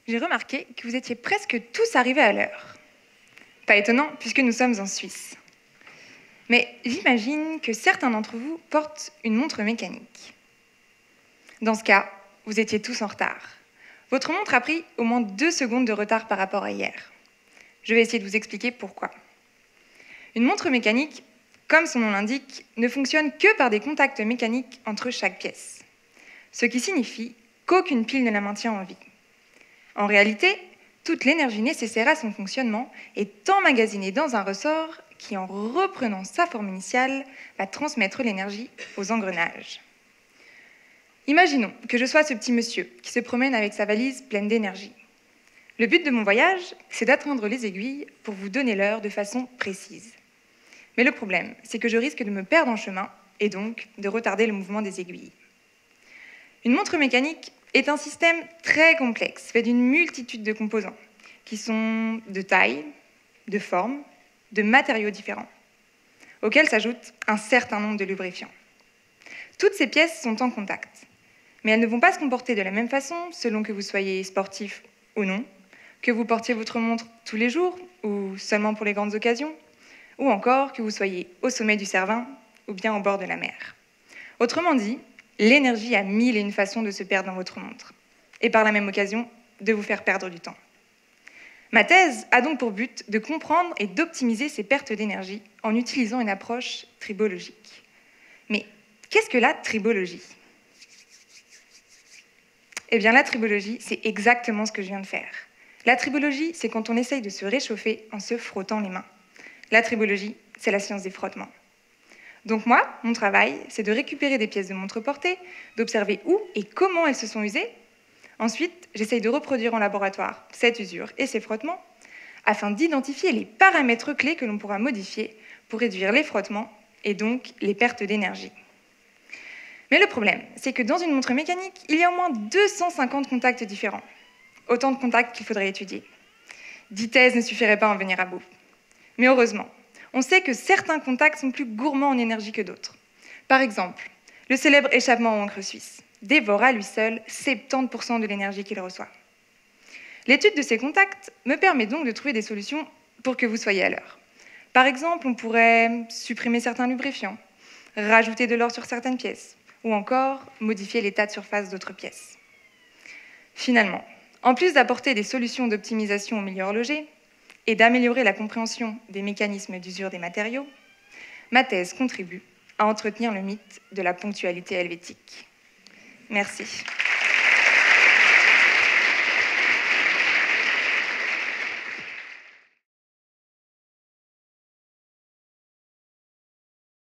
J'ai remarqué que vous étiez presque tous arrivés à l'heure. Pas étonnant, puisque nous sommes en Suisse. Mais j'imagine que certains d'entre vous portent une montre mécanique. Dans ce cas, vous étiez tous en retard. Votre montre a pris au moins 2 secondes de retard par rapport à hier. Je vais essayer de vous expliquer pourquoi. Une montre mécanique, comme son nom l'indique, ne fonctionne que par des contacts mécaniques entre chaque pièce. Ce qui signifie qu'aucune pile ne la maintient en vie. En réalité, toute l'énergie nécessaire à son fonctionnement est emmagasinée dans un ressort qui, en reprenant sa forme initiale, va transmettre l'énergie aux engrenages. Imaginons que je sois ce petit monsieur qui se promène avec sa valise pleine d'énergie. Le but de mon voyage, c'est d'atteindre les aiguilles pour vous donner l'heure de façon précise. Mais le problème, c'est que je risque de me perdre en chemin et donc de retarder le mouvement des aiguilles. Une montre mécanique est un système très complexe, fait d'une multitude de composants, qui sont de taille, de forme, de matériaux différents, auxquels s'ajoute un certain nombre de lubrifiants. Toutes ces pièces sont en contact, mais elles ne vont pas se comporter de la même façon selon que vous soyez sportif ou non, que vous portiez votre montre tous les jours ou seulement pour les grandes occasions, ou encore que vous soyez au sommet du Cervin ou bien au bord de la mer. Autrement dit, l'énergie a 1001 façons de se perdre dans votre montre, et par la même occasion, de vous faire perdre du temps. Ma thèse a donc pour but de comprendre et d'optimiser ces pertes d'énergie en utilisant une approche tribologique. Mais qu'est-ce que la tribologie ? Eh bien, la tribologie, c'est exactement ce que je viens de faire. La tribologie, c'est quand on essaye de se réchauffer en se frottant les mains. La tribologie, c'est la science des frottements. Donc moi, mon travail, c'est de récupérer des pièces de montre portée, d'observer où et comment elles se sont usées. Ensuite, j'essaye de reproduire en laboratoire cette usure et ces frottements afin d'identifier les paramètres clés que l'on pourra modifier pour réduire les frottements et donc les pertes d'énergie. Mais le problème, c'est que dans une montre mécanique, il y a au moins 250 contacts différents. Autant de contacts qu'il faudrait étudier. 10 thèses ne suffiraient pas à en venir à bout. Mais heureusement, on sait que certains contacts sont plus gourmands en énergie que d'autres. Par exemple, le célèbre échappement en encre suisse dévore à lui seul 70% de l'énergie qu'il reçoit. L'étude de ces contacts me permet donc de trouver des solutions pour que vous soyez à l'heure. Par exemple, on pourrait supprimer certains lubrifiants, rajouter de l'or sur certaines pièces, ou encore modifier l'état de surface d'autres pièces. Finalement, en plus d'apporter des solutions d'optimisation au milieu horloger et d'améliorer la compréhension des mécanismes d'usure des matériaux, ma thèse contribue à entretenir le mythe de la ponctualité helvétique. Merci.